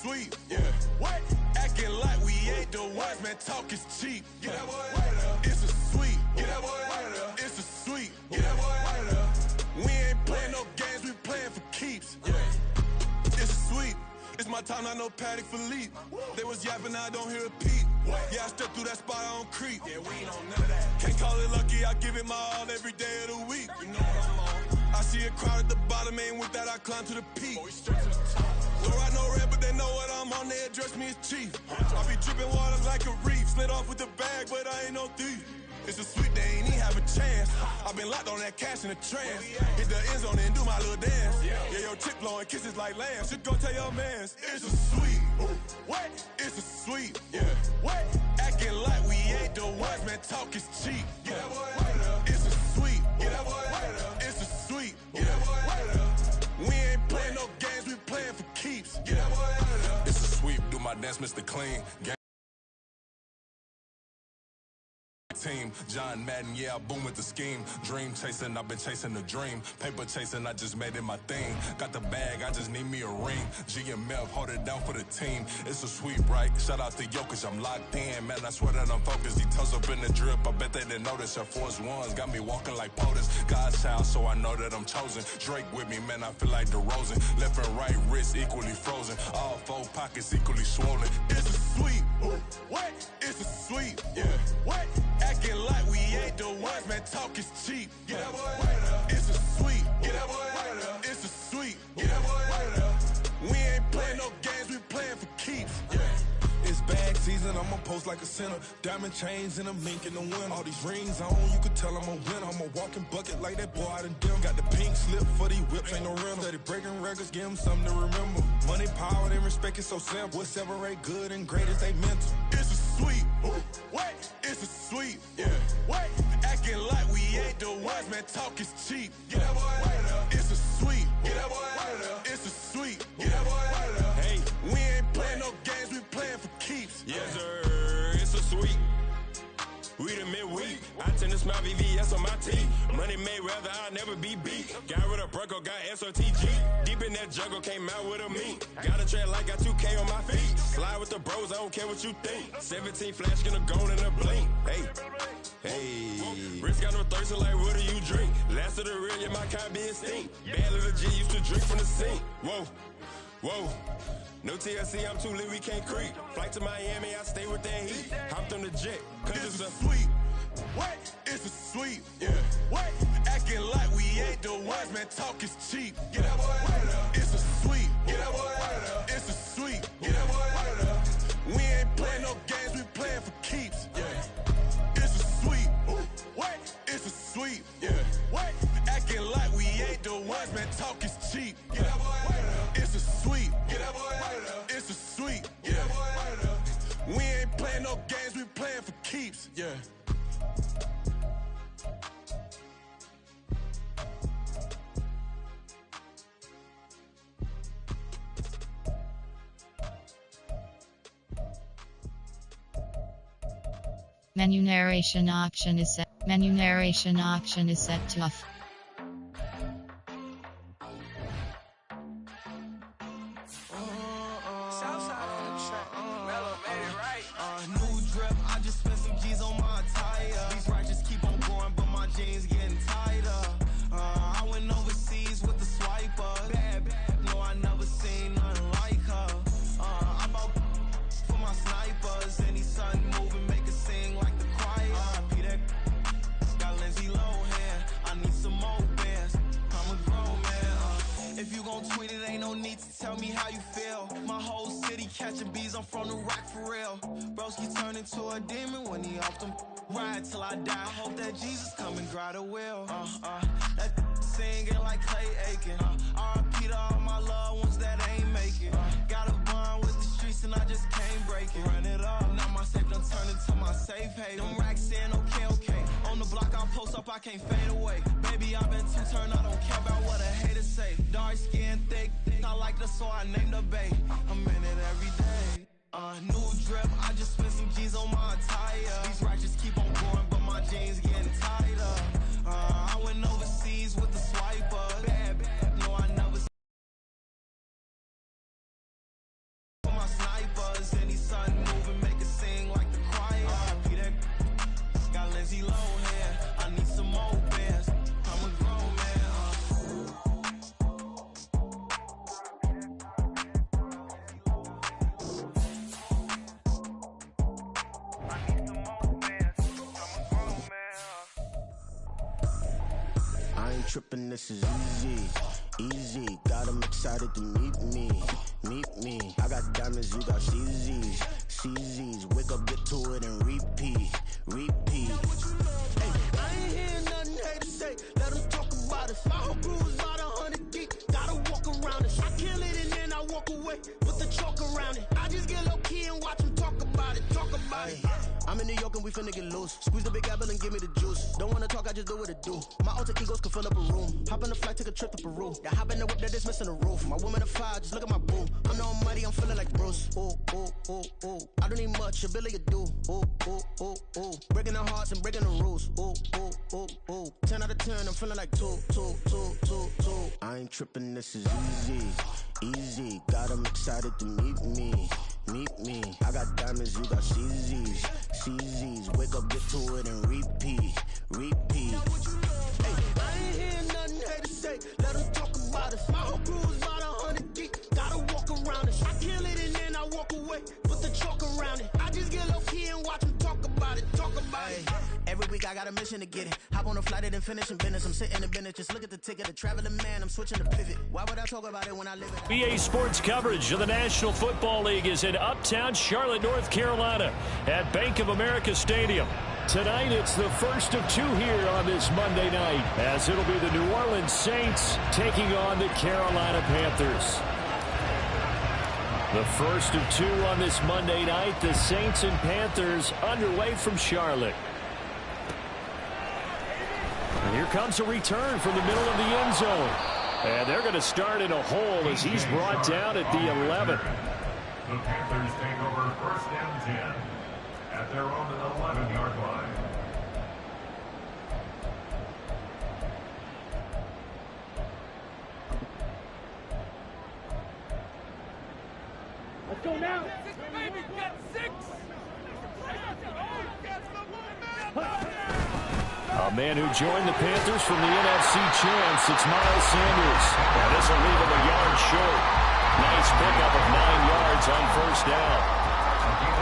sweep, yeah. What? Acting like we ain't the ones, man, talk is cheap. Get that boy out of there. It's a sweep. Get that boy out of there. It's a sweep. Get that boy out of there. We ain't playing no games, we playing for keeps. Yeah. It's a sweep. It's my time, not no Paddock for leap. They was yapping, I don't hear a peep. Yeah, I step through that spot, I don't creep. Yeah, we ain't on none of that. Can't call it lucky, I give it my all every day of the week. You know what I'm on. I see a crowd at the bottom, and with that I climb to the peak. Don't ride no red, but they know what I'm on, they address me as chief. I be dripping water like a reef, slid off with the bag, but I ain't no thief. It's a sweep, they ain't even have a chance. I've been locked on that cash in a trance. Hit the end zone and do my little dance. Yeah, your chick blowing kisses like lambs. Should go tell your mans. It's a sweep. What? It's a sweep. Yeah. What? Acting like we ain't the ones, man. Talk is cheap. Get that boy out of there. It's a sweep. Get that boy out of there. It's a sweep. Get that boy out of there. We ain't playing no games, we playing for keeps. Get that boy out of there. It's a sweep. Do my dance, Mr. Clean. Team, John Madden, yeah, I boom with the scheme. Dream chasing, I've been chasing the dream. Paper chasing, I just made it my thing. Got the bag, I just need me a ring. GMF, hold it down for the team. It's a sweep, right? Shout out to Jokic, I'm locked in. Man, I swear that I'm focused. He toes up in the drip, I bet they didn't notice. Air Force Ones got me walking like POTUS. God's child, so I know that I'm chosen. Drake with me, man, I feel like DeRozan. Left and right wrist equally frozen. All four pockets equally swollen. It's a sweep. What? It's a sweep. Yeah. What? Acting like we ain't the ones, man, talk is cheap. Get that boy out of there. It's a sweep. Get that boy out of there. It's a sweep. Get that boy out of there. We ain't playing no games, we playing for keeps. Yeah. It's bag season, I'ma post like a sinner. Diamond chains and a mink in the wind. All these rings on, you could tell I'm a winner. I'm a walking bucket like that boy out in dim. Got the pink slip for these whips, ain't no rental. Steady breaking records, give them something to remember. Money, power, and respect is so simple. What separate good and great is they mental. It's a sweep. What? It's a sweep. Yeah. What? Acting like we ain't the ones, man, talk is cheap. Get that boy out of there. It's a sweep. Get that boy out of there. It's a sweep. Get that boy out of there. Hey, we ain't playing no games, we playing for keeps. Yes, sir. It's a sweep. We the midweek. I tend to smile VVS on my teeth. Money made rather I'll never be beat. Got rid of Bronco, got SOTG. Deep in that jungle, came out with a meat. Got a trail like got 2K on my feet. Slide with the bros, I don't care what you think. 17 flash, gonna go in a blink. Hey. Hey, Rich got no thirst, like what do you drink? Last of the real, yeah, my kind be extinct. Bad little G used to drink from the sink. Whoa, whoa. No TLC, I'm too lit, we can't creep. Flight to Miami, I stay with that heat. Hopped on the jet, cause it's a sweep. What? It's a sweep. Yeah. What? Acting like we ain't the ones, man, talk is cheap. Get that boy out of there. It's a sweep. Get that boy out of there. It's a sweep. Get that boy out of there. We ain't playing no games, we playing for keeps. Yeah. It's a sweep. What? It's a sweep. Yeah. What? Acting like we ain't the ones, man, talk is cheap. Get that boy out of there. It's a sweep. Get that boy out of there. It's a sweep. Get that boy out of there. We ain't playing no games, we playing for keeps. Yeah. Menu narration option is set. Menu narration option is set to off. New drip, I just spent some G's on my attire. These righteous keep on going, but my jeans getting tighter. I went overseas with the swiper. Bad, no, I never seen nothing like her. I bought for my snipers. Any sun moving, make it sing like the choir. Peter got Lindsay Lohan. I need some more bands. I'm a grown man. If you gon' tweet it, ain't no need to tell me how you feel. My whole city catching bees, I'm from the rock for real. Broski turn into a demon when he off them. Ride till I die. I hope that Jesus come and dry the wheel. That singing like Clay Aiken. R.I.P. to all my loved ones that ain't make it. Got a bond with the streets and I just can't break it. Run it up, now my safe done turn into my safe haven. Them racks in, okay. On the block I post up, I can't fade away. Baby, I've been too turned, I don't care about what a hater say. Dark skin, thick, I like the so I named the bay. I'm in it every day. New drip, I just spent some G's on my attire. These righteous keep on going, but my jeans getting tighter. I went overseas with the swiper. Bad, no, I never. ain't tripping, this is easy. Easy, got 'em excited to meet me. Meet me. I got diamonds, you got CZs. CZs, wake up, get to it, and repeat. Repeat. Hey, I ain't hearing nothing haters say. Let them talk about us. My whole crew is about 100 deep. Gotta walk around it. I kill it and then I walk away. Put the chalk around it. I just get low key and watch them talk about it. Talk about it. I'm in New York and we finna get loose. Squeeze the big apple and give me the juice. Don't wanna talk, I just do what it do. My alter egos can fill up a room. Hop on the flight, take a trip to Peru. Yeah, hop in the whip that is missing the roof. My woman a fire, just look at my boo. I'm the almighty, I'm feeling like Bruce. Ooh, ooh, ooh, ooh. I don't need much, ability to do. Ooh, ooh, ooh, ooh. Breaking the hearts and breaking the rules. Ooh, ooh, ooh, ooh. 10 out of 10, I'm feeling like 2. I ain't tripping, this is easy. Easy, got 'em excited to meet me. Meet me. I got diamonds, you got CZs. CZs, wake up, get to it, and repeat. Repeat. Hey, I ain't hearing nothing haters say. Let them talk about us. My whole crew is about 100 deep. Gotta walk around it. I kill it and then I walk away. Put the chalk around it. I just get low key and watch them talk about it. Talk about it. Every week I got a mission to get it. Hop on a flight and then finish in business. I'm sitting in business. Just look at the ticket. A traveling man. I'm switching to pivot. Why would I talk about it when I live it? BA Sports coverage of the National Football League is in Uptown Charlotte, North Carolina at Bank of America Stadium. Tonight, it's the first of 2 here on this Monday night, as it'll be the New Orleans Saints taking on the Carolina Panthers. The first of 2 on this Monday night, the Saints and Panthers underway from Charlotte. And here comes a return from the middle of the end zone. And they're going to start in a hole as he's brought down at the 11. The Panthers take over first and 10 at their own 11-yard line. Let's go now. Baby, got 6. A man who joined the Panthers from the NFC champs, it's Miles Sanders. And this will leave him a yard short. Nice pickup of 9 yards on first down.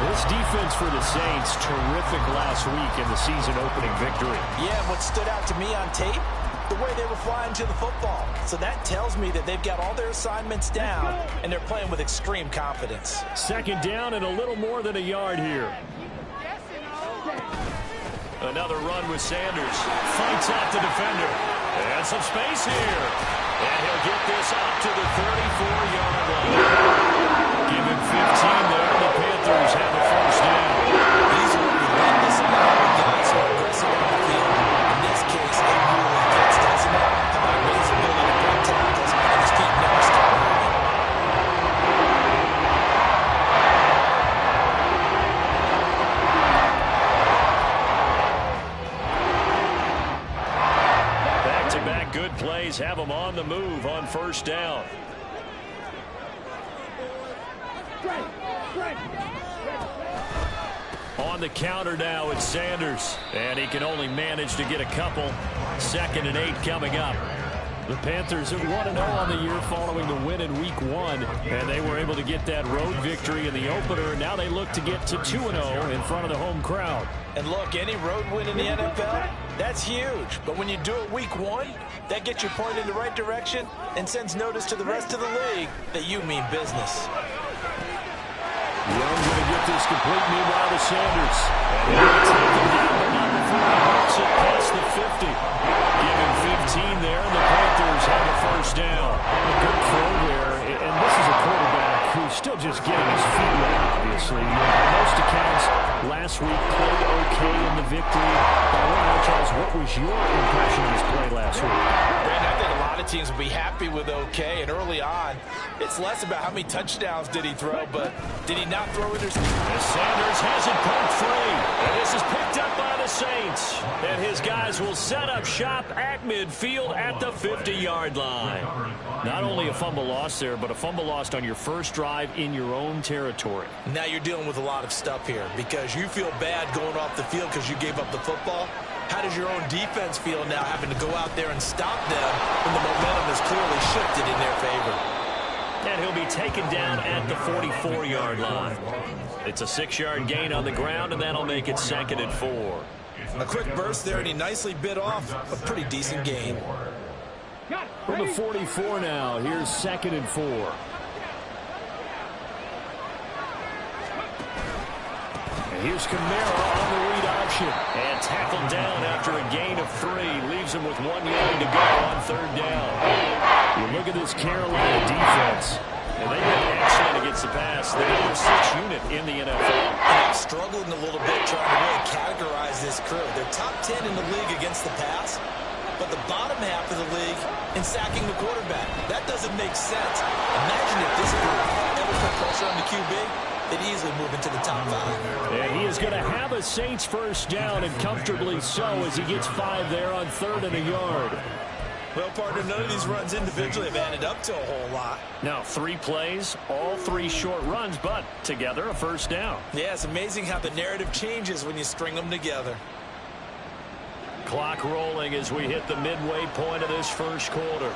This defense for the Saints, terrific last week in the season-opening victory. Yeah, what stood out to me on tape, the way they were flying to the football. So that tells me that they've got all their assignments down, and they're playing with extreme confidence. Second down and a little more than a yard here. Another run with Sanders. Fights out the defender. And some space here. And he'll get this up to the 34-yard line. Give him 15 there. The Panthers have a first down. These are relentless about the guys who are aggressive on the field. In this case, it really fits, doesn't it? How about his ability to break tackles and his feet never stop moving? Back-to-back good plays have them on the move on first down. On the counter now, it's Sanders. And he can only manage to get a couple. 2nd and 8 coming up. The Panthers are 1-0 on the year following the win in Week 1. And they were able to get that road victory in the opener. Now they look to get to 2-0 in front of the home crowd. And look, any road win in the NFL, that's huge. But when you do it Week 1, that gets you pointed in the right direction and sends notice to the rest of the league that you mean business. Young's going to get this complete, meanwhile, to Sanders. And he'll take him down, but not before he hooks it past the 50. Give him 15 there, and the Panthers have a first down. A good throw there, and this is a quarterback who's still just getting his feet wet, obviously. By most accounts, last week played okay in the victory. I want to know, Charles, what was your impression of his play last week? Brandon, I think a lot of teams will be happy with okay, and early on, it's less about how many touchdowns did he throw, but did he not throw interceptions? Sanders has it poked free, and this is picked up by the Saints. And his guys will set up shop at midfield at the 50-yard line. Not only a fumble loss there, but a fumble lost on your first drive in your own territory. Now you're dealing with a lot of stuff here because you feel bad going off the field because you gave up the football. How does your own defense feel now having to go out there and stop them when the momentum is clearly shifted in their favor? And he'll be taken down at the 44-yard line. It's a 6-yard gain on the ground, and that'll make it 2nd and 4. A quick burst there, and he nicely bit off a pretty decent gain. From the 44 now, here's 2nd and 4. And here's Kamara on the read option. And tackled down after a gain of 3. Leaves him with 1 yard to go on 3rd down. You look at this Carolina defense. And they've been excellent against the pass. They're number 6 unit in the NFL. I'm struggling a little bit trying to really categorize this crew. They're top 10 in the league against the pass, but the bottom half of the league in sacking the quarterback. That doesn't make sense. Imagine if this group ever put pressure on the QB, they'd easily move into the top 5. And he is going to have a Saints first down, and comfortably so, as he gets 5 there on 3rd and a yard. Well, partner, none of these runs individually have added up to a whole lot. Now, 3 plays, all 3 short runs, but together a first down. Yeah, it's amazing how the narrative changes when you string them together. Clock rolling as we hit the midway point of this first quarter.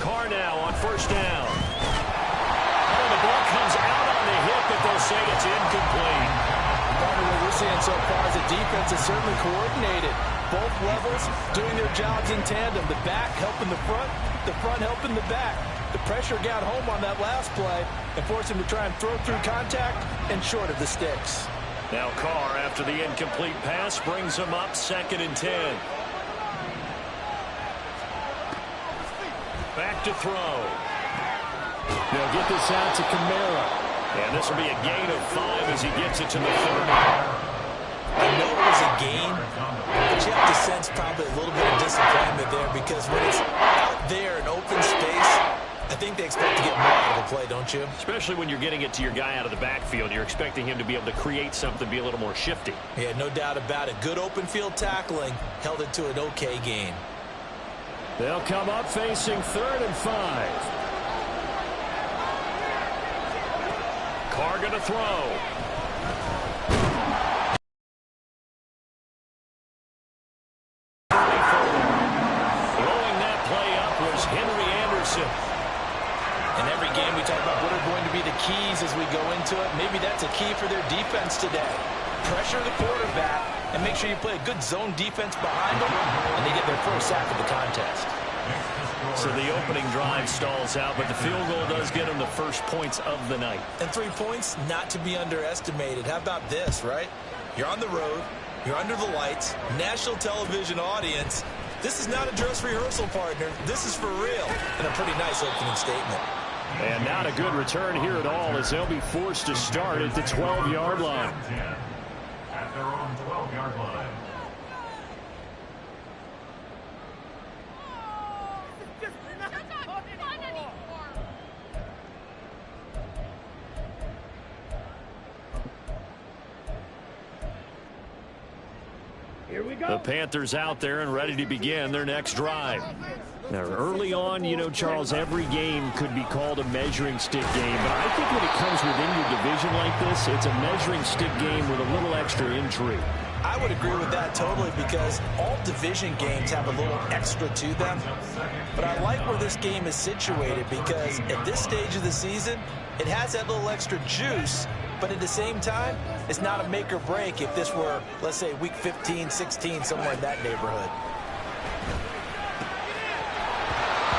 Carr now on first down. And the ball comes out on the hip, but they'll say it's incomplete. What we're seeing so far is the defense is certainly coordinated. Both levels doing their jobs in tandem. The back helping the front helping the back. The pressure got home on that last play and forced him to try and throw through contact and short of the sticks. Now Carr, after the incomplete pass, brings him up 2nd and 10. Back to throw. They'll get this out to Kamara. And this will be a gain of 5 as he gets it to the 30. I know it was a gain, but you have to sense probably a little bit of disappointment there because when it's out there in open space, I think they expect to get more out of the play, don't you? Especially when you're getting it to your guy out of the backfield. You're expecting him to be able to create something, be a little more shifty. Yeah, no doubt about it. Good open field tackling held it to an okay gain. They'll come up facing 3rd and 5. Carr going to throw. Throwing that play up was Henry Anderson. In every game we talk about what are going to be the keys as we go into it. Maybe that's a key for their defense today. Pressure the quarterback and make sure you play a good zone defense behind them, and they get their first sack of the contest. So the opening drive stalls out, but the field goal does get them the first points of the night. And 3 points, not to be underestimated. How about this, right? You're on the road. You're under the lights. National television audience. This is not a dress rehearsal, partner. This is for real. And a pretty nice opening statement. And not a good return here at all as they'll be forced to start at the 12-yard line. At their own 12-yard line. The Panthers out there and ready to begin their next drive. Now, early on, you know, Charles, every game could be called a measuring stick game. But I think when it comes within your division like this, it's a measuring stick game with a little extra intrigue. I would agree with that totally because all division games have a little extra to them. But I like where this game is situated because at this stage of the season, it has that little extra juice. But at the same time, it's not a make or break if this were, let's say, week 15, 16, somewhere in that neighborhood.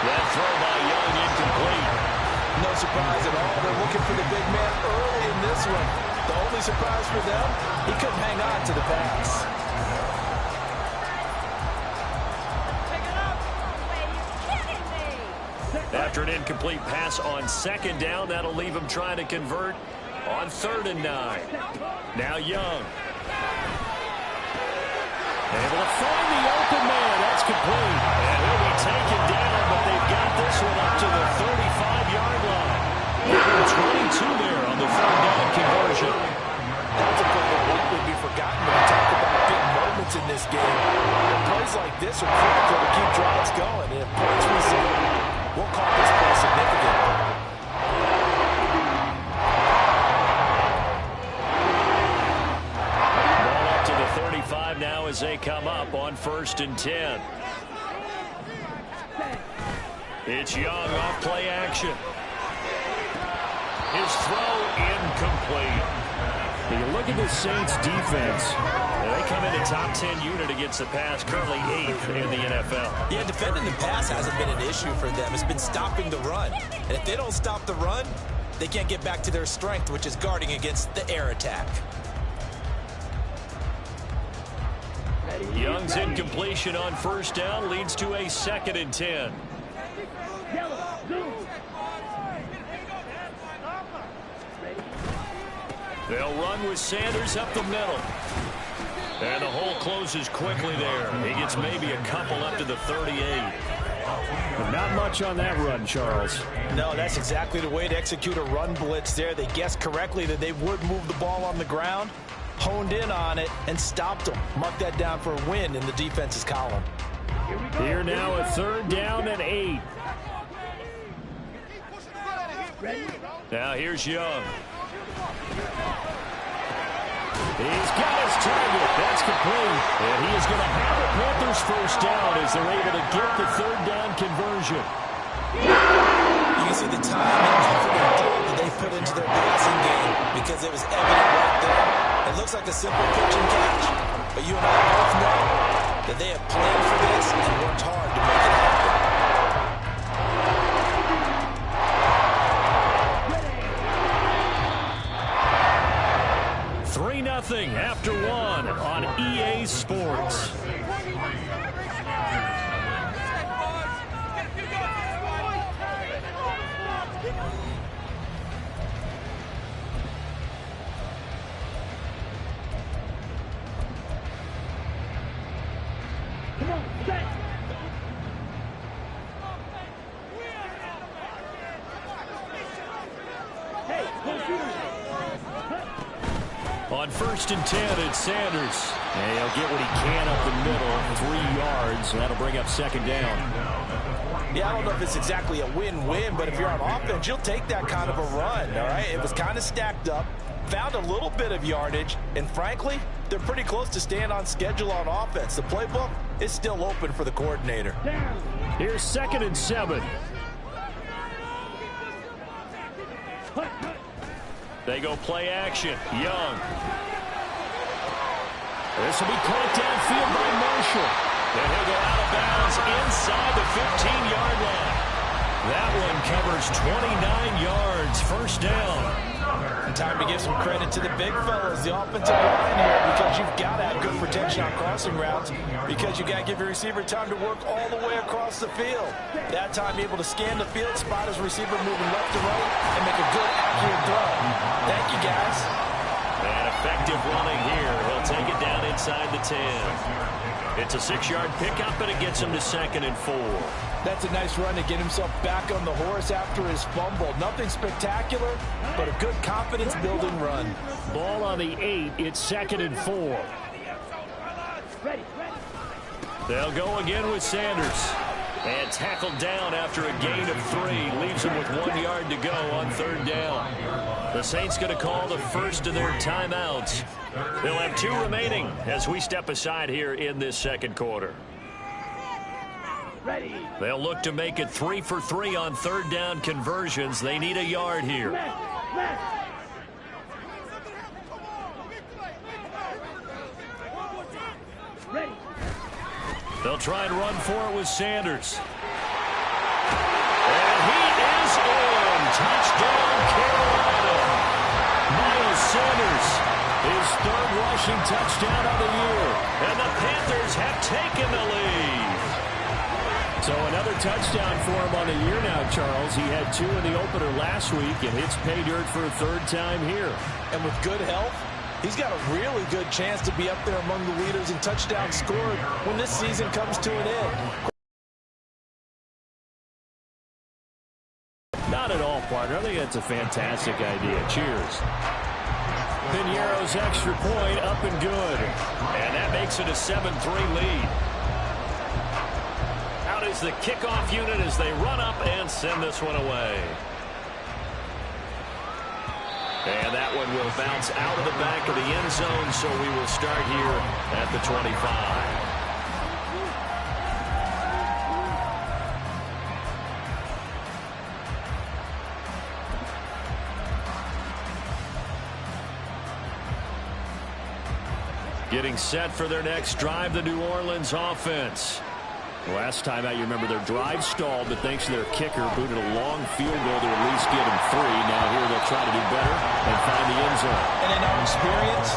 That throw by Young incomplete. No surprise at all. They're looking for the big man early in this one. The only surprise for them, he couldn't hang on to the pass. After an incomplete pass on 2nd down, that'll leave him trying to convert on 3rd and 9. Now Young. Able to find the open man. That's complete. And he'll be taken down, but they've got this one up to the 35-yard line. 22 there on the 3rd down conversion. That's a play that would be forgotten when we talk about big moments in this game. And plays like this are critical to keep drives going. And points received, we'll call this play significant. Ball up to the 35 now as they come up on 1st and 10. It's Young off play action. His throw incomplete. You look at the Saints defense. They come in a top 10 unit against the pass, currently 8th in the NFL. Yeah, defending the pass hasn't been an issue for them. It's been stopping the run. And if they don't stop the run, they can't get back to their strength, which is guarding against the air attack. Young's incompletion on first down leads to a 2nd and 10. They'll run with Sanders up the middle. And the hole closes quickly there. He gets maybe a couple up to the 38. Not much on that run, Charles. No, that's exactly the way to execute a run blitz there. They guessed correctly that they would move the ball on the ground, honed in on it, and stopped them. Mark that down for a win in the defense's column. Here now a 3rd down and 8. Now here's Young. He's got his target. That's complete. And he is going to have the Panthers first down as they're able to get the 3rd down conversion. You can see the time and effort and thought that they put into their passing game because it was evident right there. It looks like a simple pitch and catch. But you and I both know that they have planned for this and worked hard to make it happen. 3-0 after 1 on EA Sports. On 1st and 10, it's Sanders. And he'll get what he can up the middle, 3 yards. That'll bring up 2nd down. Yeah, I don't know if it's exactly a win-win, but if you're on offense, you'll take that kind of a run, all right? It was kind of stacked up, found a little bit of yardage, and frankly, they're pretty close to staying on schedule on offense. The playbook is still open for the coordinator. Here's 2nd and 7. They go play action. Young. This will be caught downfield by Marshall. And he'll go out of bounds inside the 15-yard line. That one covers 29 yards. First down. And time to give some credit to the big fellas, the offensive line here, because you've got to have good protection on crossing routes, because you've got to give your receiver time to work all the way across the field. That time able to scan the field, spot his receiver moving left to right, and make a good, accurate throw. Thank you, guys. And effective running here. He'll take it down inside the 10. It's a 6-yard pickup, and it gets him to 2nd and 4. That's a nice run to get himself back on the horse after his fumble. Nothing spectacular, but a good confidence-building run. Ball on the 8. It's 2nd and 4. They'll go again with Sanders. And tackled down after a gain of 3. Leaves him with 1 yard to go on 3rd down. The Saints going to call the first of their timeouts. They'll have 2 remaining as we step aside here in this 2nd quarter. They'll look to make it 3 for 3 on 3rd down conversions. They need a yard here. They'll try and run for it with Sanders. And he is in. Touchdown, Carolina. Miles Sanders, his 3rd rushing touchdown of the year. And the Panthers have taken the lead. So another touchdown for him on the year now, Charles. He had 2 in the opener last week and hits pay dirt for a 3rd time here. And with good health, he's got a really good chance to be up there among the leaders in touchdowns scored when this season comes to an end. Not at all, partner. I think that's a fantastic idea. Cheers. Piniero's extra point up and good. And that makes it a 7-3 lead. Out is the kickoff unit as they run up and send this one away. And that one will bounce out of the back of the end zone, so we will start here at the 25. Getting set for their next drive, the New Orleans offense. Last time out, you remember their drive stalled, but thanks to their kicker, booted a long field goal to at least get them 3. Now here they'll try to do better and find the end zone. And in our experience,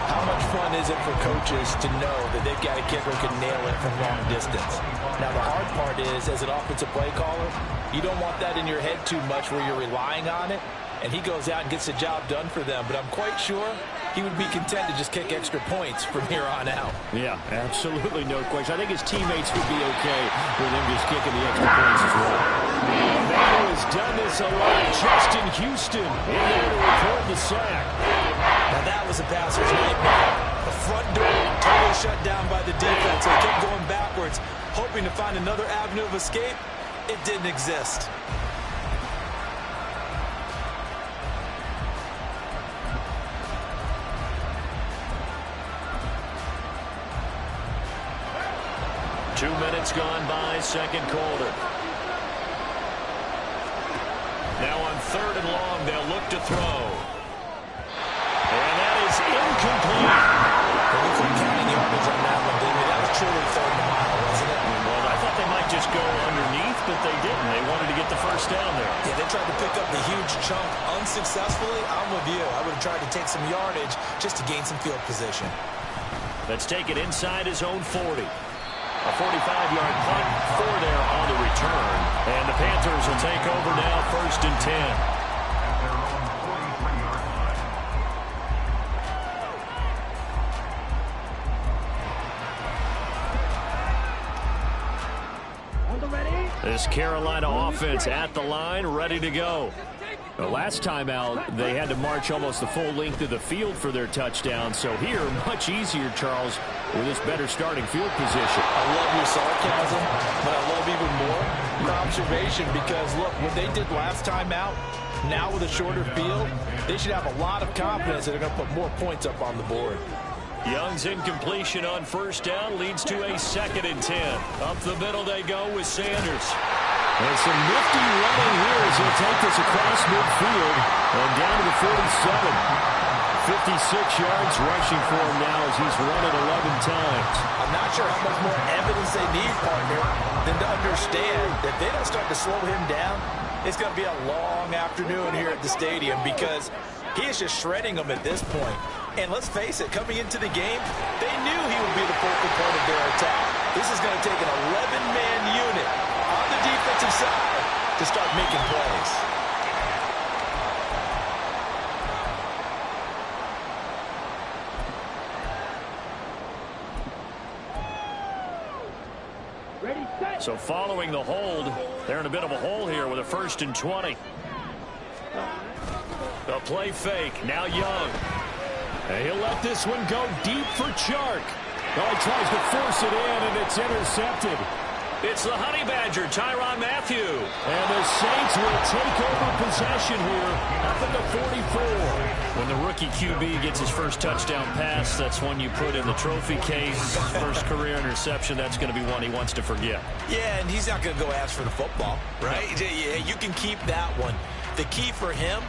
how much fun is it for coaches to know that they've got a kicker who can nail it from long distance? Now, the hard part is, as an offensive play caller, you don't want that in your head too much where you're relying on it, and he goes out and gets the job done for them. But I'm quite sure he would be content to just kick extra points from here on out. Yeah, absolutely no question. I think his teammates would be okay with him just kicking the extra points as well. That has done this a lot. Justin Houston in there to record the sack. Now that was a passer's nightmare. The front door totally shut down by the defense. They kept going backwards, hoping to find another avenue of escape. It didn't exist. Two minutes gone by, second quarter. Now on 3rd and long, they'll look to throw. And that is incomplete. Well, we couldn't count any yardage on that one, did we? That was truly 3rd and a mile, wasn't it? Well, I thought they might just go underneath, but they didn't. They wanted to get the first down there. Yeah, they tried to pick up the huge chunk unsuccessfully. I'm with you. I would have tried to take some yardage just to gain some field position. Let's take it inside his own 40. A 45-yard punt for there on the return. And the Panthers will take over now, 1st and 10. Their own 43-yard line. This Carolina offense at the line, ready to go. The last time out, they had to march almost the full length of the field for their touchdown. So here, much easier, Charles, with this better starting field position. I love your sarcasm, but I love even more your observation because, look, what they did last time out, now with a shorter field, they should have a lot of confidence that they're going to put more points up on the board. Young's incompletion on 1st down leads to a 2nd and 10. Up the middle they go with Sanders. And some nifty running here as he'll take this across midfield and down to the 47. 56 yards rushing for him now as he's run it 11 times. I'm not sure how much more evidence they need, partner, than to understand that they don't start to slow him down. It's going to be a long afternoon here at the stadium because he is just shredding them at this point. And let's face it, coming into the game, they knew he would be the focal point of their attack. This is going to take an 11-man unit on the defensive side to start making plays. So following the hold, they're in a bit of a hole here with a 1st and 20. The play fake, now Young. And he'll let this one go deep for Chark. Oh, he tries to force it in, and it's intercepted. It's the Honey Badger, Tyrann Mathieu. And the Saints will take over possession here up at the 44. When the rookie QB gets his first touchdown pass, that's one you put in the trophy case. First career interception, that's going to be one he wants to forget. Yeah, and he's not going to go ask for the football, right? Yeah, you can keep that one. The key for him,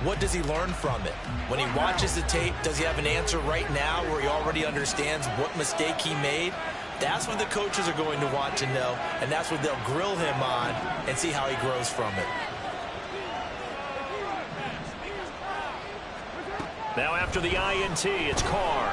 what does he learn from it? When he watches the tape, does he have an answer right now where he already understands what mistake he made? That's what the coaches are going to want to know, and that's what they'll grill him on and see how he grows from it. Now after the INT, it's Carr.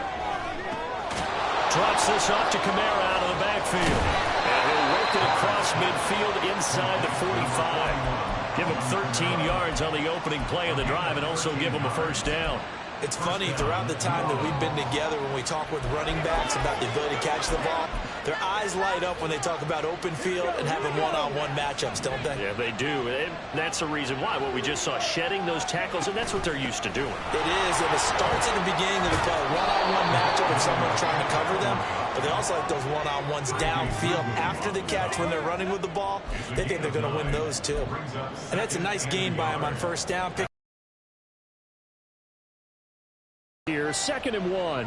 Drops this off to Kamara out of the backfield. And he'll work it across midfield inside the 45. Give him 13 yards on the opening play of the drive and also give him a 1st down. It's funny, throughout the time that we've been together, when we talk with running backs about the ability to catch the ball, their eyes light up when they talk about open field and having one-on-one matchups, don't they? Yeah, they do. And that's the reason why. What we just saw, shedding those tackles, and that's what they're used to doing. It is, and it starts at the beginning of the play. One-on-one matchup with someone trying to cover them, but they also like those one-on-ones downfield after the catch when they're running with the ball. They think they're going to win those, too. And that's a nice gain by them on 1st down. Here, 2nd and 1.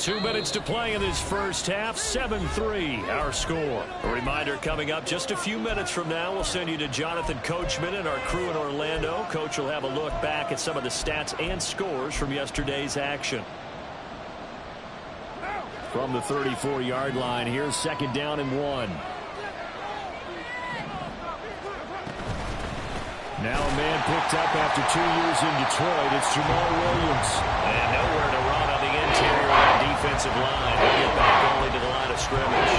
2 minutes to play in this first half. 7-3 our score. A reminder coming up just a few minutes from now. We'll send you to Jonathan Coachman and our crew in Orlando. Coach will have a look back at some of the stats and scores from yesterday's action. From the 34-yard line, here's 2nd down and 1. Now a man picked up after 2 years in Detroit. It's Jamal Williams. And nowhere to run on the interior of that defensive line. He'll get back only to the line of scrimmage.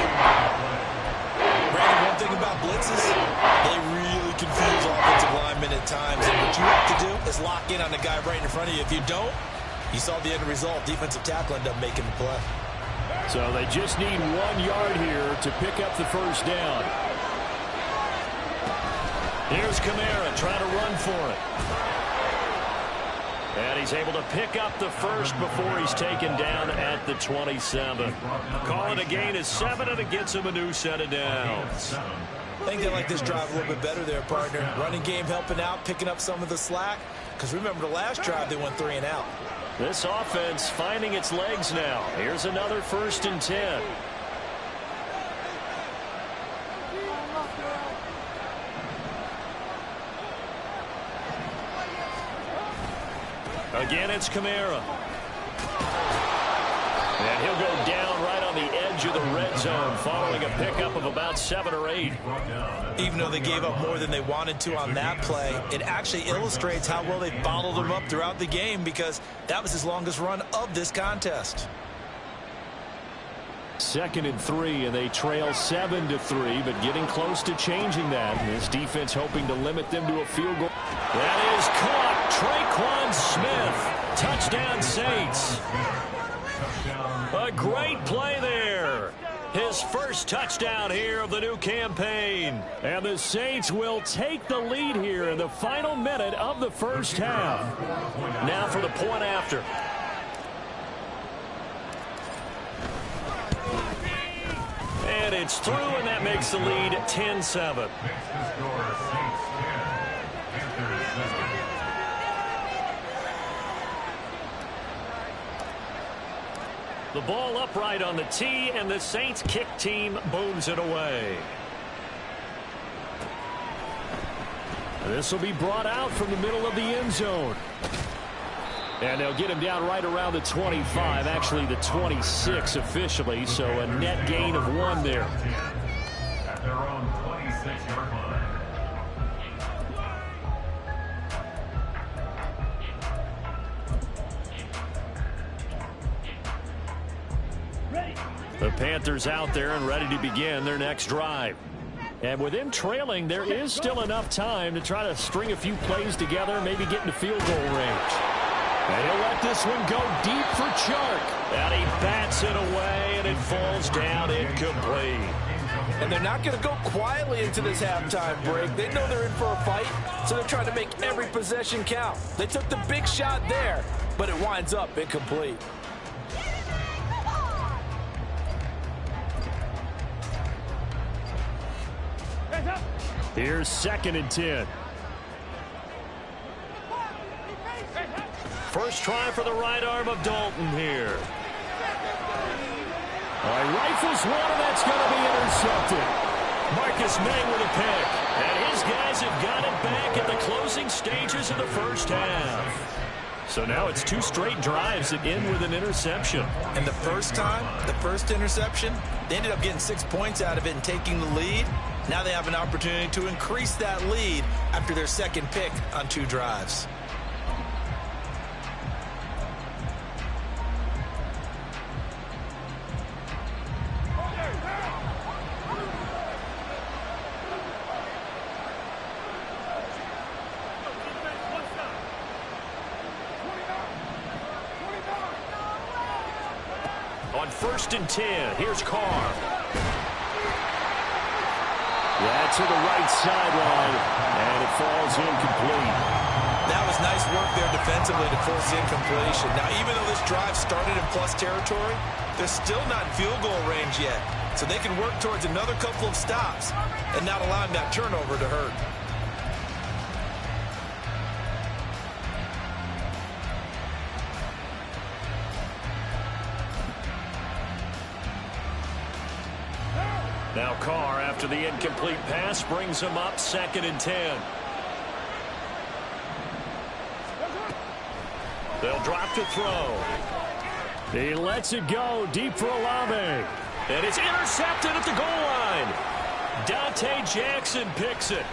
Brandon, one thing about blitzes, they really confuse offensive linemen at times. And what you have to do is lock in on the guy right in front of you. If you don't, you saw the end result. Defensive tackle ended up making the play. So they just need 1 yard here to pick up the first down. Here's Kamara trying to run for it. And he's able to pick up the first before he's taken down at the 27. Calling a gain of 7, and it gets him a new set of downs. I think they like this drive a little bit better there, partner. Running game helping out, picking up some of the slack. Because remember, the last drive they went 3 and out. This offense finding its legs now. Here's another 1st and 10. Again, it's Kamara. And he'll go down right on the edge of the red zone following a pickup of about 7 or 8. Even though they gave up more than they wanted to on that play, it actually illustrates how well they bottled him up throughout the game because that was his longest run of this contest. 2nd and 3, and they trail 7-3, but getting close to changing that. This defense hoping to limit them to a field goal. That is caught. Traquan Smith. Touchdown, Saints. A great play there. His first touchdown here of the new campaign. And the Saints will take the lead here in the final minute of the first half. Now for the point after. And it's through, and that makes the lead 10-7. The ball upright on the tee, and the Saints kick team booms it away. This will be brought out from the middle of the end zone. And they'll get him down right around the 25, actually the 26 officially, so a net gain of 1 there. At their own 26-yard line. The Panthers out there and ready to begin their next drive. And with them trailing, there is still enough time to try to string a few plays together, maybe get into field goal range. And he'll let this one go deep for Chark. And he bats it away, and it falls down incomplete. And they're not going to go quietly into this halftime break. They know they're in for a fight, so they're trying to make every possession count. They took the big shot there, but it winds up incomplete. Here's 2nd and 10. First try for the right arm of Dalton here. Rifles one, and that's going to be intercepted. Marcus May with a pick. And his guys have got it back at the closing stages of the first half. So now it's 2 straight drives that end with an interception. And the first time, the first interception, they ended up getting 6 points out of it and taking the lead. Now they have an opportunity to increase that lead after their second pick on 2 drives. On 1st and 10, here's Carr. Yeah, to the right sideline, and it falls incomplete. That was nice work there defensively to force the incompletion. Now, even though this drive started in plus territory, they're still not in field goal range yet. So they can work towards another couple of stops and not allowing that turnover to hurt. Now Carr, after the incomplete pass, brings him up 2nd and 10. They'll drop to throw. He lets it go deep for Olave. And it's intercepted at the goal line. Dante Jackson picks it.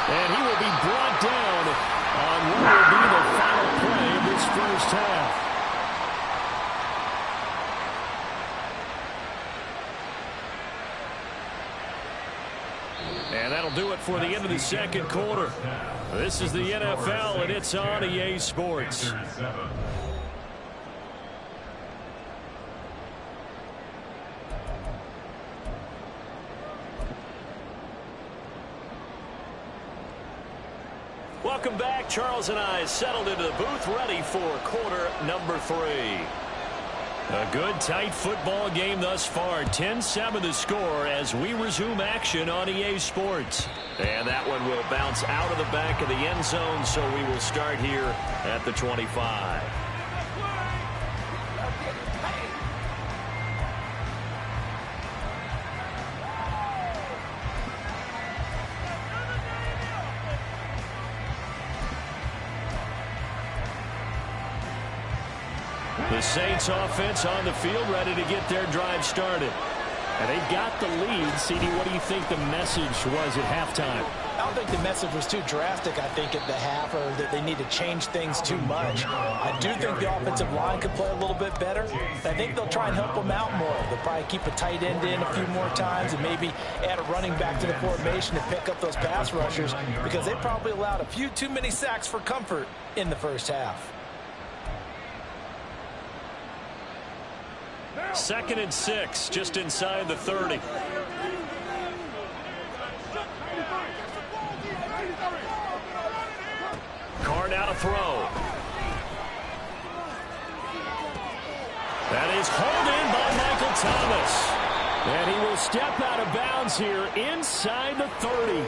And he will be brought down on what will be the final play of this first half. And that'll do it for the end of the second quarter. This is the NFL, and it's on EA Sports. Welcome back. Charles and I settled into the booth, ready for quarter number 3. A good, tight football game thus far. 10-7 the score as we resume action on EA Sports. And that one will bounce out of the back of the end zone, so we will start here at the 25. The Saints offense on the field, ready to get their drive started. And they've got the lead. CD, what do you think the message was at halftime? I don't think the message was too drastic, I think, at the half, or that they need to change things too much. I do think the offensive line could play a little bit better. I think they'll try and help them out more. They'll probably keep a tight end in a few more times and maybe add a running back to the formation to pick up those pass rushers, because they probably allowed a few too many sacks for comfort in the first half. 2nd and 6, just inside the 30. Carr now to throw. That is hauled in by Michael Thomas. And he will step out of bounds here inside the 30.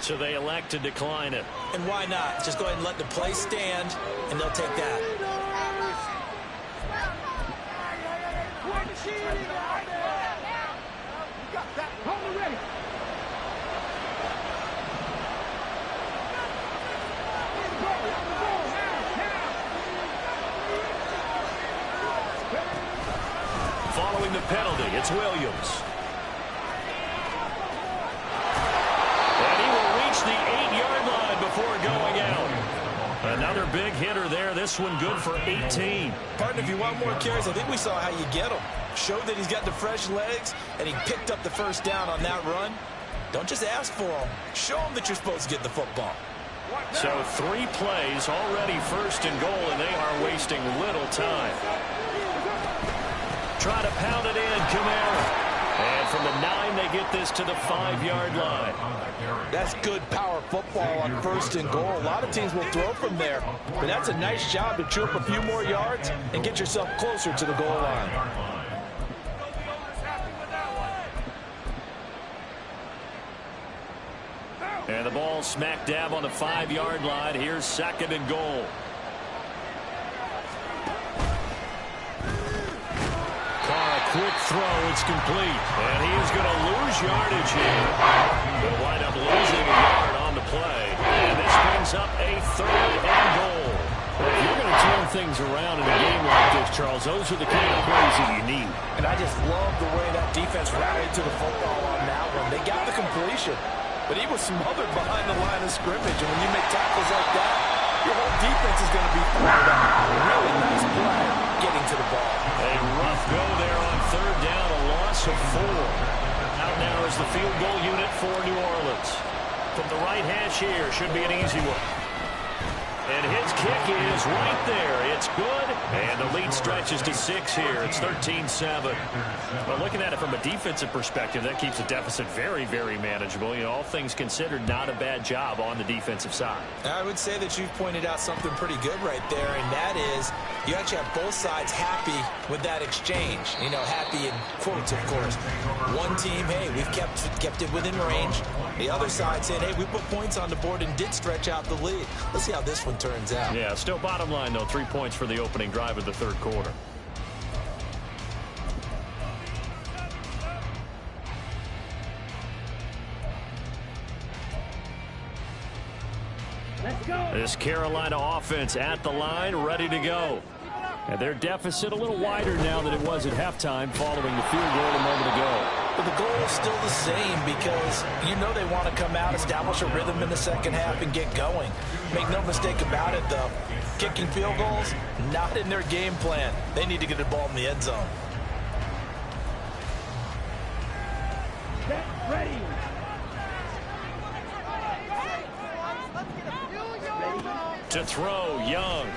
So they elect to decline it. And why not? Just go ahead and let the play stand, and they'll take that. Following the penalty, it's Williams. And he will reach the 8-yard line before going out. Another big hitter there. This one good for 18. Partner, if you want more carries, I think we saw how you get him. Showed that he's got the fresh legs, and he picked up the first down on that run. Don't just ask for him. Show him that you're supposed to get the football. So 3 plays, already 1st and goal, and they are wasting little time. Try to pound it in, Kamara. And from the 9, they get this to the 5-yard line. That's good power football on 1st and goal. A lot of teams will throw from there, but that's a nice job to chew up a few more yards and get yourself closer to the goal line. And the ball smack dab on the 5-yard line. Here's 2nd and goal. Quick throw, it's complete. And he is going to lose yardage here. He'll wind up losing a yard on the play. And this brings up a 3rd and goal. If you're going to turn things around in a game like this, Charles, those are the kind of plays that you need. And I just love the way that defense rallied to the football on that one. They got the completion, but he was smothered behind the line of scrimmage. And when you make tackles like that, your whole defense is going to be fired up. Really nice play getting to the ball. A rough go there on 3rd down, a loss of 4. Out now is the field goal unit for New Orleans. From the right hash here, should be an easy one. And his kick is right there. It's good. And the lead stretches to 6 here. It's 13-7. But looking at it from a defensive perspective, that keeps the deficit very, very manageable. You know, all things considered, not a bad job on the defensive side. I would say that you've pointed out something pretty good right there, and that is you actually have both sides happy with that exchange. You know, happy in quotes, of course. One team, hey, we've kept it within range. The other side said, hey, we put points on the board and did stretch out the lead. Let's see how this one turns out. Yeah, still bottom line, though, 3 points for the opening drive of the 3rd quarter. This Carolina offense at the line, ready to go. And their deficit a little wider now than it was at halftime following the field goal a moment ago. But the goal is still the same because you know they want to come out, establish a rhythm in the second half, and get going. Make no mistake about it, though. Kicking field goals, not in their game plan. They need to get the ball in the end zone. Ready. To throw, Young.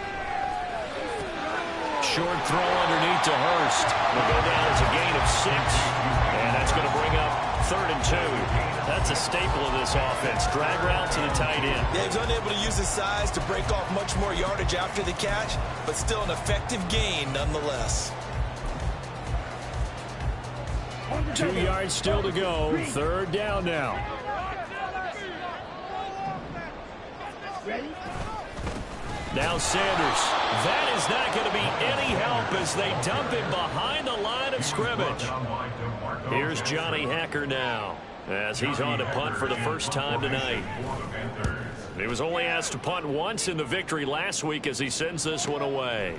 Short throw underneath to Hurst. Will go down as a gain of 6. And that's going to bring up 3rd and 2. That's a staple of this offense. Drag route to the tight end. Yeah, he's unable to use his size to break off much more yardage after the catch, but still an effective gain nonetheless. 2 yards still to go. 3rd down now. Now Sanders. That is not going to be any help as they dump him behind the line of scrimmage. Here's Johnny Hacker now as he's on to punt for the first time tonight. He was only asked to punt once in the victory last week as he sends this one away.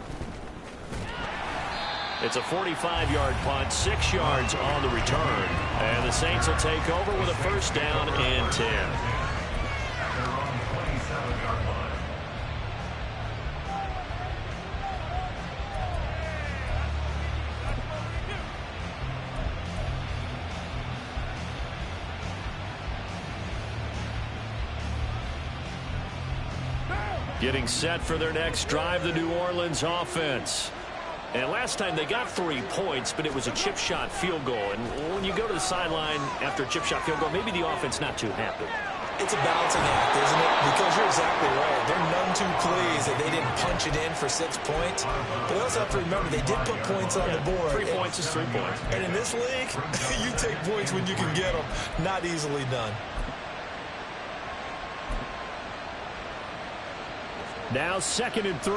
It's a 45-yard punt, 6 yards on the return. And the Saints will take over with a first down and 10. Getting set for their next drive, the New Orleans offense. And last time they got 3 points, but it was a chip shot field goal. And when you go to the sideline after a chip shot field goal, maybe the offense not too happy. It's a balancing act, isn't it? Because you're exactly right. They're none too pleased that they didn't punch it in for 6 points. But they also have to remember they did put points on the board. 3 points is 3 points. And in this league, you take points when you can get them. Not easily done. Now 2nd and 3.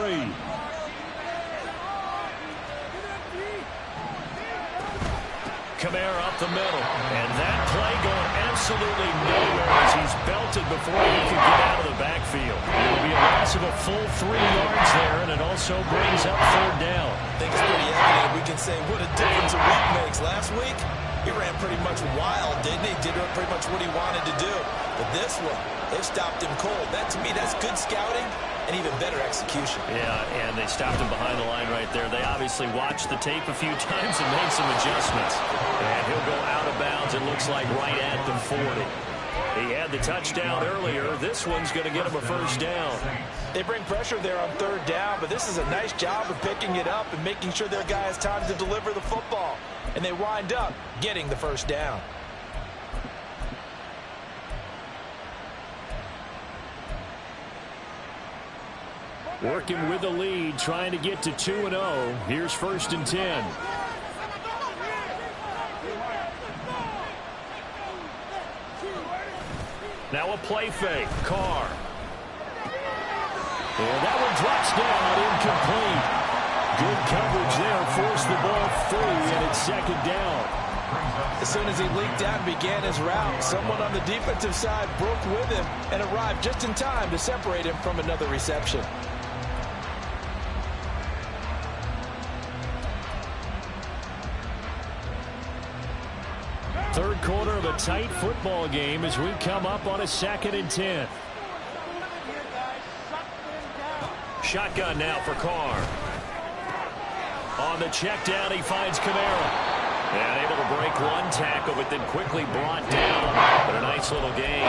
Kamara up the middle. And that play going absolutely nowhere as he's belted before he can get out of the backfield. It'll be a loss of a full 3 yards there, and it also brings up 3rd down. I think it's pretty evident. We can say what a difference a week makes. Last week, he ran pretty much wild, didn't he? Did pretty much what he wanted to do. But this one, they've stopped him cold. That, to me, that's good scouting and even better execution. Yeah, and they stopped him behind the line right there. They obviously watched the tape a few times and made some adjustments. And he'll go out of bounds, it looks like, right at the 40. He had the touchdown earlier. This one's going to get him a first down. They bring pressure there on 3rd down, but this is a nice job of picking it up and making sure their guy has time to deliver the football. And they wind up getting the first down. Working with the lead, trying to get to 2-0. Here's 1st and 10. Now a play fake. Carr. And that one drops down, incomplete. Good coverage there, forced the ball free, and it's 2nd down. As soon as he leaked out and began his route, someone on the defensive side broke with him and arrived just in time to separate him from another reception. Third quarter of a tight football game as we come up on a 2nd and 10. Shotgun now for Carr. On the check down, he finds Kamara. And able to break one tackle, but then quickly brought down. But a nice little gain.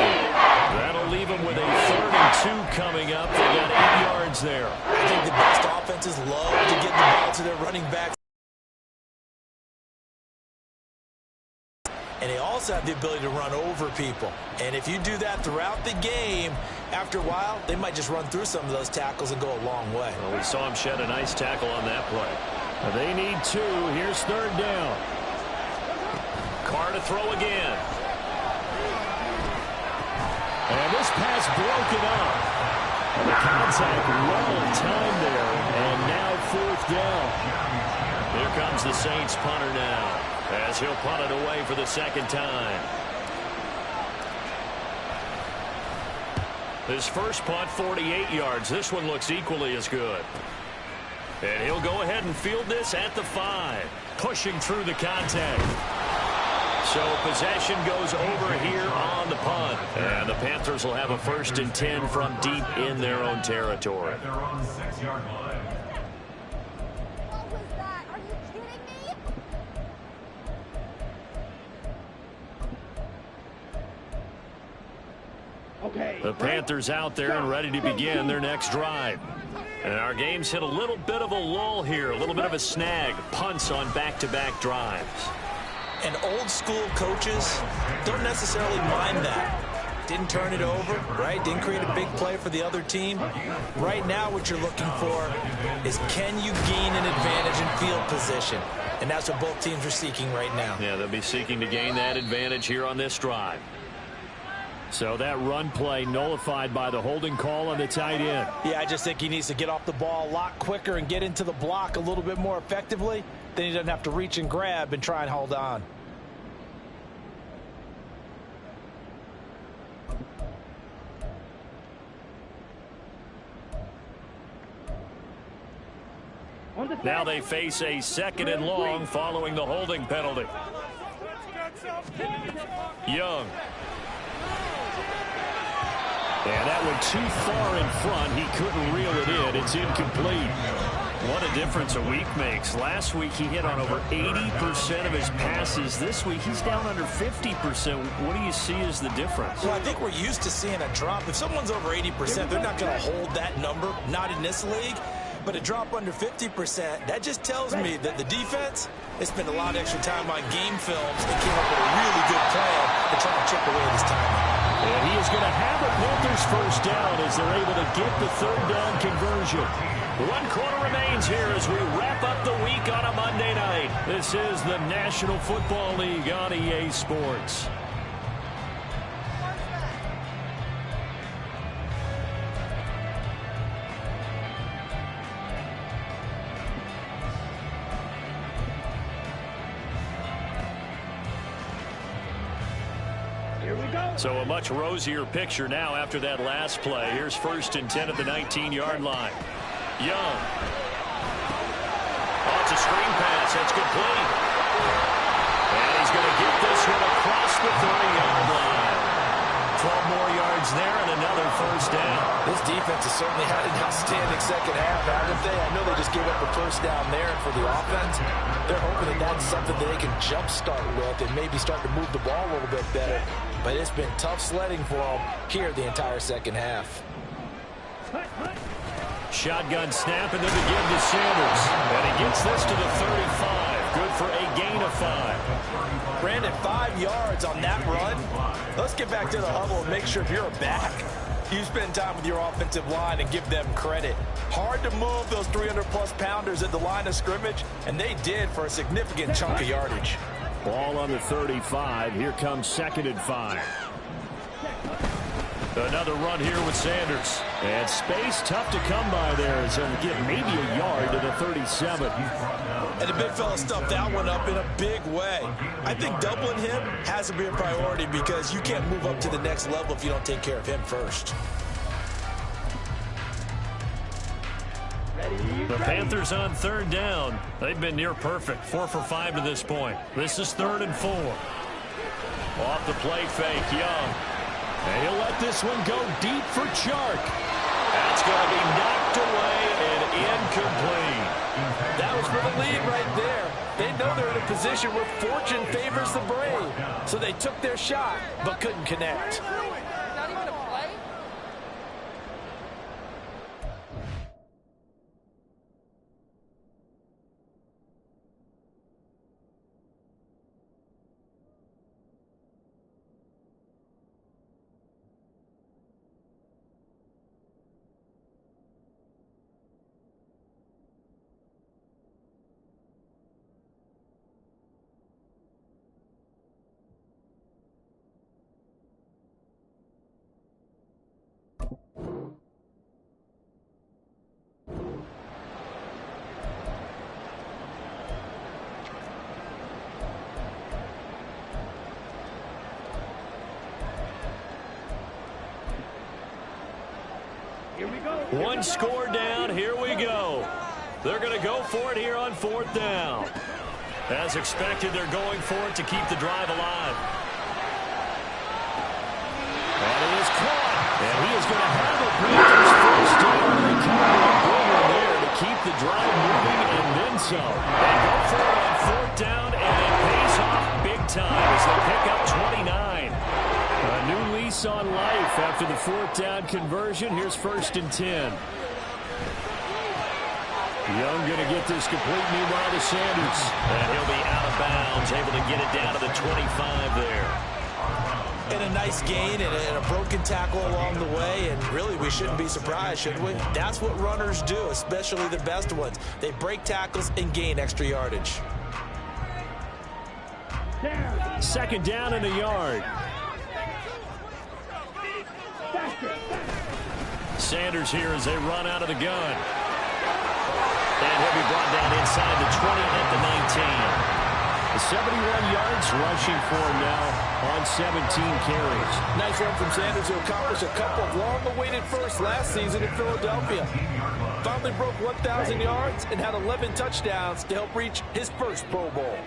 That'll leave him with a 3rd and 2 coming up. They got 8 yards there. I think the best offenses love to get the ball to their running backs. And they also have the ability to run over people. And if you do that throughout the game, after a while, they might just run through some of those tackles and go a long way. Well, we saw him shed a nice tackle on that play. They need 2. Here's 3rd down. Carr to throw again. And this pass broken up. The contact well timed there. And now 4th down. Here comes the Saints punter now, as he'll punt it away for the 2nd time. His first punt, 48 yards. This one looks equally as good. And he'll go ahead and field this at the 5. Pushing through the contact. So possession goes over here on the punt. And the Panthers will have a 1st and 10 from deep in their own territory. At their own 6-yard line. What was that? Are you kidding me? The Panthers out there and ready to begin their next drive. And our game's hit a little bit of a lull here, a little bit of a snag. Punts on back-to-back drives. And old school coaches don't necessarily mind that. Didn't turn it over, right? Didn't create a big play for the other team. Right now what you're looking for is, can you gain an advantage in field position? And that's what both teams are seeking right now. Yeah, they'll be seeking to gain that advantage here on this drive. So that run play nullified by the holding call on the tight end. Yeah, I just think he needs to get off the ball a lot quicker and get into the block a little bit more effectively. Then he doesn't have to reach and grab and try and hold on. Now they face a 2nd and long following the holding penalty. Young. And that went too far in front. He couldn't reel it in. It's incomplete. What a difference a week makes. Last week he hit on over 80% of his passes. This week he's down under 50%. What do you see as the difference? Well, I think we're used to seeing a drop. If someone's over 80%, they're not going to hold that number, not in this league. But a drop under 50%, that just tells me that the defense has spent a lot of extra time on game films and came up with a really good plan to try and chip away this time. And he is going to have a Panthers 1st down as they're able to get the 3rd down conversion. 1 quarter remains here as we wrap up the week on a Monday night. This is the National Football League on EA Sports. So a much rosier picture now after that last play. Here's 1st and 10 at the 19-yard line. Young. Oh, it's a screen pass. That's complete. And he's going to get this one across the 30-yard line. 12 more yards there and another 1st down. This defense has certainly had an outstanding second half, haven't they? I know they just gave up a 1st down there for the offense. They're hoping that that's something that they can jumpstart with and maybe start to move the ball a little bit better. But it's been tough sledding for them here the entire second half. Shotgun snap and then the give to Sanders. And he gets this to the 35. Good for a gain of 5. Brandon, 5 yards on that run. Let's get back to the huddle and make sure if you're a back, you spend time with your offensive line and give them credit. Hard to move those 300-plus pounders at the line of scrimmage, and they did for a significant chunk of yardage. Ball on the 35. Here comes 2nd and 5. Another run here with Sanders. And space tough to come by there as he'll get maybe a yard to the 37. And the big fella stuffed that one up in a big way. I think doubling him has to be a priority because you can't move up to the next level if you don't take care of him first. The Panthers on 3rd down. They've been near perfect. 4 for 5 to this point. This is 3rd and 4. Off the play fake, Young. And he'll let this one go deep for Chark. That's going to be knocked away and incomplete. That was for the lead right there. They know they're in a position where fortune favors the brave. So they took their shot, but couldn't connect. Not even a play? One score down. Here we go. They're going to go for it here on 4th down. As expected, they're going for it to keep the drive alive. And it is caught. And he is going to have a Panthers first down. They come with a big one there to keep the drive moving and then some. They go for it on 4th down, and it pays off big time as they pick up 29. A new lease on life after the 4th down conversion. Here's 1st and 10. Young going to get this complete, meanwhile to Sanders. And he'll be out of bounds, able to get it down to the 25 there. And a nice gain and a broken tackle along the way, and really we shouldn't be surprised, should we? That's what runners do, especially the best ones. They break tackles and gain extra yardage. 2nd down and a yard. Sanders here as they run out of the gun. And he'll be brought down inside the 20 at the 19. 71 yards rushing for him now on 17 carries. Nice run from Sanders to accomplish a couple of long-awaited firsts last season in Philadelphia. Finally broke 1,000 yards and had 11 touchdowns to help reach his first Pro Bowl.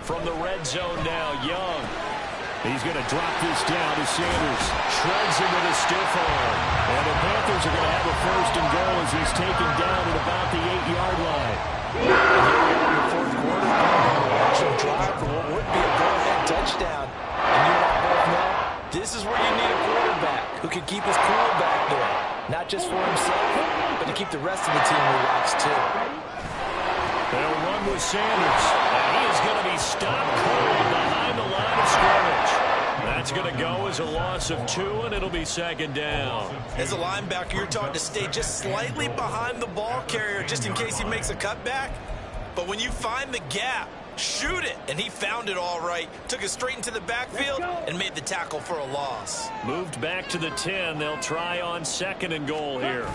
From the red zone now, Young. He's going to drop this down to Sanders. Shreds him with a stiff arm. And the Panthers are going to have a 1st and goal as he's taken down at about the 8-yard line. Here we are in the 4th quarter. Action drive for what would be a go-ahead touchdown. And you and I both know this is where you need a quarterback who can keep his cool back there. Not just for himself, but to keep the rest of the team relaxed too. They'll run with Sanders. And he is going to be stopped cold behind the line of scrimmage. That's going to go as a loss of 2, and it'll be 2nd down. As a linebacker, you're taught to stay just slightly behind the ball carrier just in case he makes a cutback. But when you find the gap, shoot it. And he found it all right. Took it straight into the backfield and made the tackle for a loss. Moved back to the 10. They'll try on 2nd and goal here.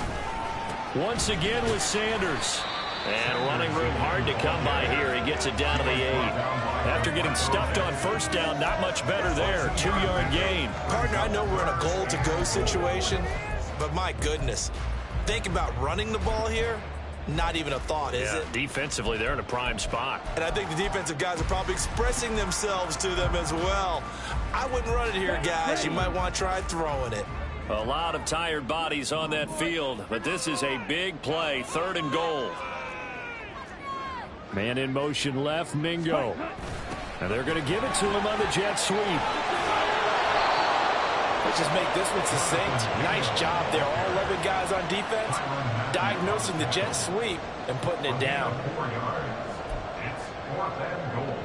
Once again with Sanders. And running room hard to come by here. He gets it down to the 8. After getting stuffed on 1st down, not much better there. 2-yard gain. Partner, I know we're in a goal-to-go situation, but my goodness. Think about running the ball here. Not even a thought, is it? Defensively, they're in a prime spot. And I think the defensive guys are probably expressing themselves to them as well. I wouldn't run it here, guys. You might want to try throwing it. A lot of tired bodies on that field, but this is a big play. 3rd and goal. Man in motion left, Mingo. And they're going to give it to him on the jet sweep. Let's just make this one succinct. Nice job there. All 11 guys on defense diagnosing the jet sweep and putting it down. 4 yards. It's 4th and goal.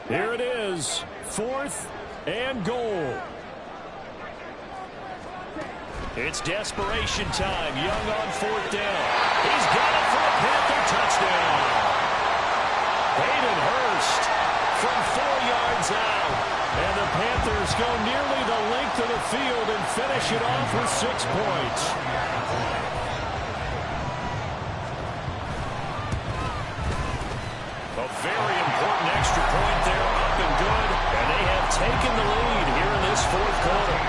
Here it is. 4th and goal. It's desperation time. Young on 4th down. He's got it for a Panther touchdown. Hayden Hurst from 4 yards out. And the Panthers go nearly the length of the field and finish it off with 6 points. A very important extra point there, up and good. And they have taken the lead here in this 4th quarter.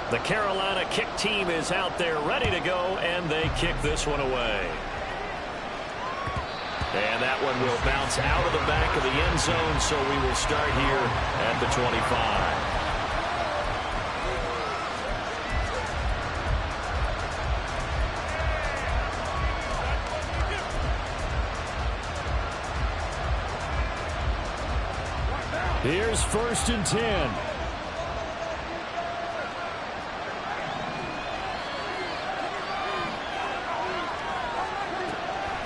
The Carolina kick team is out there ready to go, and they kick this one away. And that one will bounce out of the back of the end zone, so we will start here at the 25. Here's 1st and 10.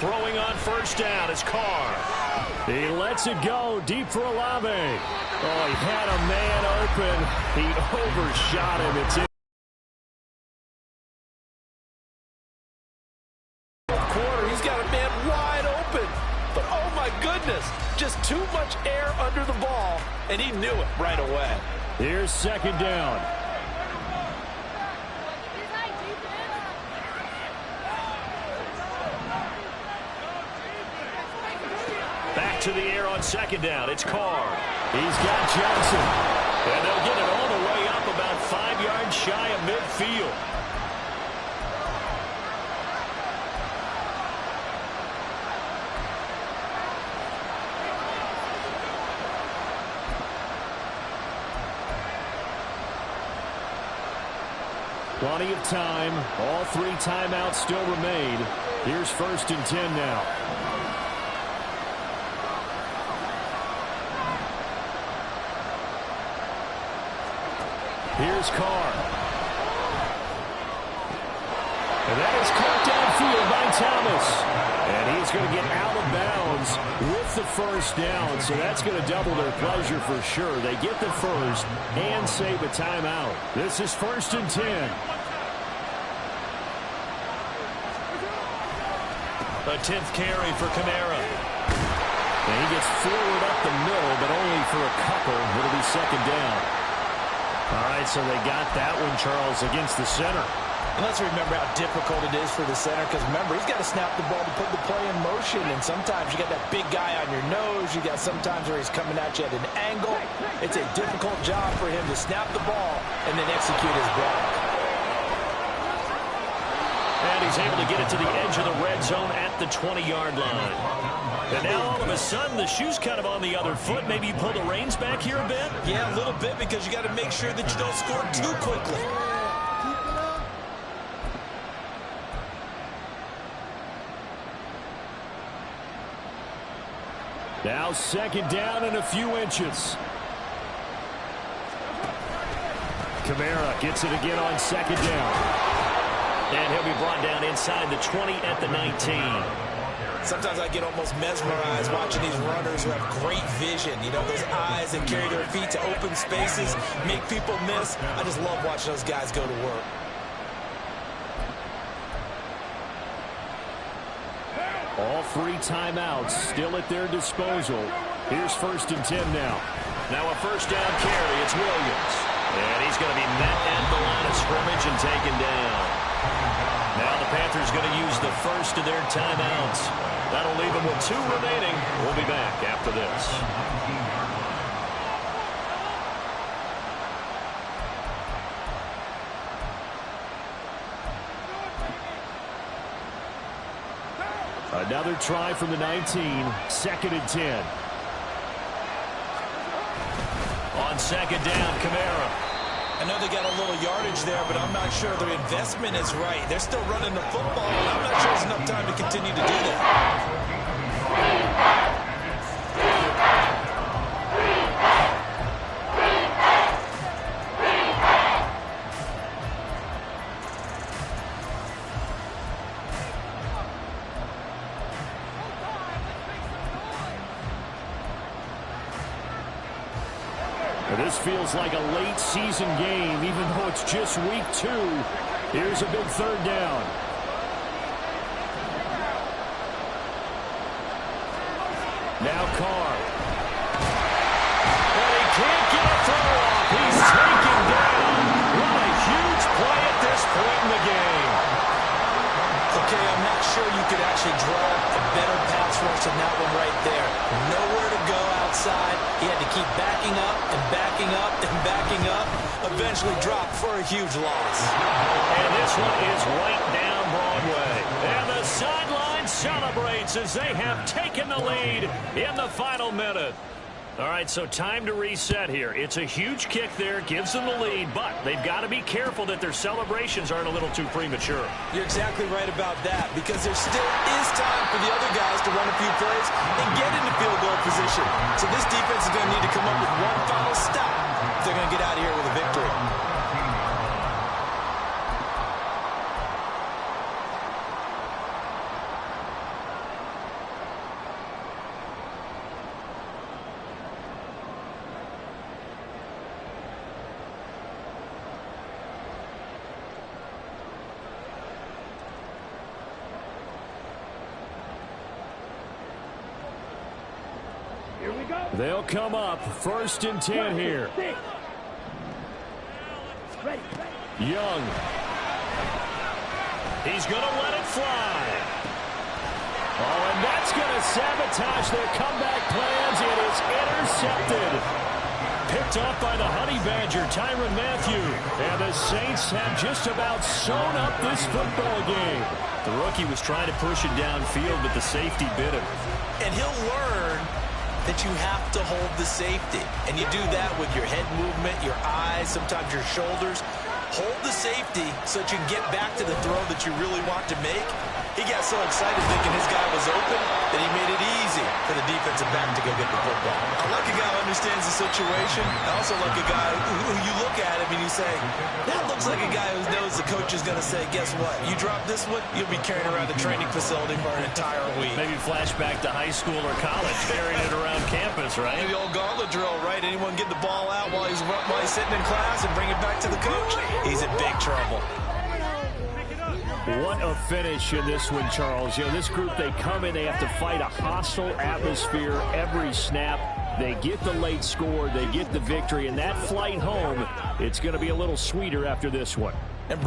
Throwing on first down is Carr. He lets it go deep for Olave. Oh, he had a man open. He overshot him. It's in. Quarter, he's got a man wide open. But oh my goodness, just too much air under the ball, and he knew it right away. Here's second down. Back to the air on second down. It's Carr. He's got Johnson. And they'll get it all the way up about 5 yards shy of midfield. Plenty of time. All 3 timeouts still remain. Here's 1st and 10 now. Here's Carr. And that is caught downfield by Thomas. And he's going to get out of bounds with the first down. So that's going to double their pleasure for sure. They get the first and save a timeout. This is 1st and 10. A 10th carry for Kamara. And he gets forward up the middle, but only for a couple. It'll be second down. All right, so they got that one, Charles, against the center. And let's remember how difficult it is for the center, because remember, he's got to snap the ball to put the play in motion, and sometimes you got that big guy on your nose. You got sometimes where he's coming at you at an angle. It's a difficult job for him to snap the ball and then execute his block. And he's able to get it to the edge of the red zone at the 20-yard line. And now all of a sudden the shoe's kind of on the other foot. Maybe you pull the reins back here a bit? Yeah, a little bit, because you got to make sure that you don't score too quickly. Now second down and a few inches. Kamara gets it again on second down. And he'll be brought down inside the 20 at the 19. Sometimes I get almost mesmerized watching these runners who have great vision. You know, those eyes that carry their feet to open spaces, make people miss. I just love watching those guys go to work. All 3 timeouts still at their disposal. Here's 1st and 10 now. Now a first down carry. It's Williams. And he's going to be met at the line of scrimmage and taken down. Now the Panthers going to use the first of their timeouts. That'll leave them with 2 remaining. We'll be back after this. Another try from the 19. 2nd and 10. On second down, Kamara. I know they got a little yardage there, but I'm not sure their investment is right. They're still running the football, and I'm not sure there's enough time to continue to do that. This feels like a late season game, even though it's just week 2. Here's a big third down. Now Carr. And he can't get a throw off. He's taken down. What a huge play at this point in the game. Okay, I'm not sure you could actually draw a better pass rush than that one right there. Nowhere to go outside. He had to keep backing up and backing up and backing up. Eventually dropped for a huge loss. And this one is right down Broadway. And the sideline celebrates as they have taken the lead in the final minute. All right, so time to reset here. It's a huge kick there, gives them the lead, but they've got to be careful that their celebrations aren't a little too premature. You're exactly right about that, because there still is time for the other guys to run a few plays and get into field goal position. So this defense is going to need to come up with one final stop if they're going to get out of here with a victory. They'll come up 1st and 10 here. Young. He's going to let it fly. Oh, and that's going to sabotage their comeback plans. It is intercepted. Picked off by the Honey Badger, Tyrann Mathieu. And the Saints have just about sewn up this football game. The rookie was trying to push it downfield, but the safety bit him. And he'll learn that you have to hold the safety. And you do that with your head movement, your eyes, sometimes your shoulders. Hold the safety so that you can get back to the throw that you really want to make. He got so excited thinking his guy was open that he made it easy for the defensive back to go get the football. I like a guy who understands the situation. I also like a guy who you look at him and you say, that looks like a guy who knows the coach is going to say, guess what? You drop this one, you'll be carrying around the training facility for an entire week. Maybe flashback to high school or college, carrying it around campus, right? The old gauntlet drill, right? Anyone get the ball out while he's sitting in class and bring it back to the coach? He's in big trouble. What a finish in this one, Charles. You know, this group, they come in, they have to fight a hostile atmosphere every snap. They get the late score, they get the victory, and that flight home, it's going to be a little sweeter after this one. And